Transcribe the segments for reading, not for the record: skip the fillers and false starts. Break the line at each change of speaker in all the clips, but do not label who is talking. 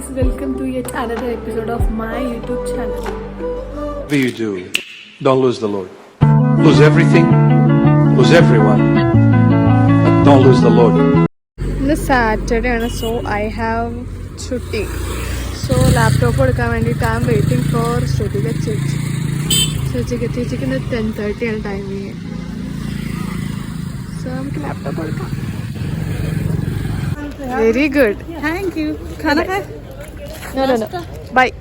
guys, welcome to yet another episode of my YouTube channel.
Whatever you do, don't lose the Lord. Lose everything, lose everyone, but don't lose the Lord.
It's Saturday, so I have chutti. So laptop എടുക്കാൻ വേണ്ടിയിട്ട് I am waiting for Shrutika ചേച്ചി. ചേച്ചിക്ക് 10:30 ആണ് timing. So നമുക്ക് laptop എടുക്കാം. Very good. Thank you. खाना खाए? No. Bye.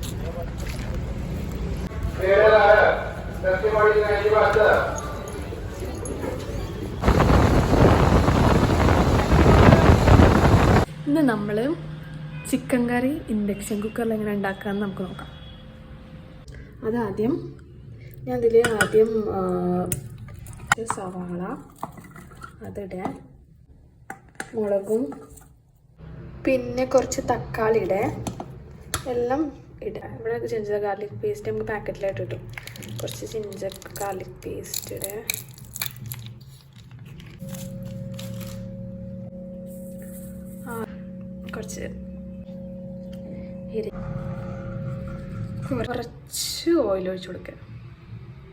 ഇന്ന് നമ്മൾ ചിക്കൻ കറി ഇൻഡക്ഷൻ കുക്കറിൽ എങ്ങനെ ഉണ്ടാക്കാമെന്ന് നമുക്ക് നോക്കാം. അതാദ്യം ഞാൻ ആദ്യം സവാള അതിടുക, മുളകും പിന്നെ കുറച്ച് തക്കാളി ഇടുക, എല്ലാം ഇടുക. ഇവിടെ ജിഞ്ചർ ഗാർലിക് പേസ്റ്റ് നമുക്ക് പാക്കറ്റിലായിട്ട് കിട്ടും. കുറച്ച് ജിഞ്ചർ ഗാർലിക് പേസ്റ്റ് ഇടുക, കുറച്ച് കുറച്ച് ഓയിൽ ഒഴിച്ച് കൊടുക്കുക.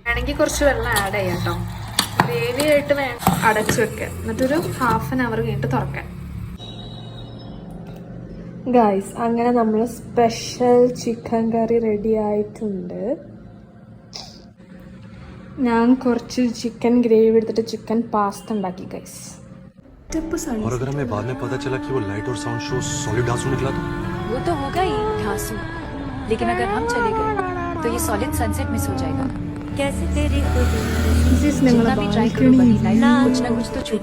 വേണമെങ്കിൽ കുറച്ച് വെള്ളം ആഡ് ചെയ്യാം കേട്ടോ. ഗ്രേവി ആയിട്ട് അടച്ച് വെക്കുക. എന്നിട്ടൊരു ഹാഫ് ആൻ അവർ കഴിഞ്ഞിട്ട് തുറക്കാം. ഗായ്സ്, അങ്ങനെ നമ്മൾ സ്പെഷ്യൽ ചിക്കൻ കറി റെഡി ആയിട്ടുണ്ട്. ഞാൻ കുറച്ച് ചിക്കൻ ഗ്രേവി എടുത്തിട്ട് ചിക്കൻ പാസ്ത ഉണ്ടാക്കി ഗൈസ്.
और अगर हमें बाद में पता चला कि वो लाइट और साउंड शो सॉलिड डांसू निकला तो
वो तो होगा ही ढांसू, लेकिन अगर हम चले गए तो ये सॉलिड सनसेट मिस हो जाएगा. कैसे तेरी खुद जितना भी ट्राई करो बनी लाइफ कुछ ना कुछ तो छूट.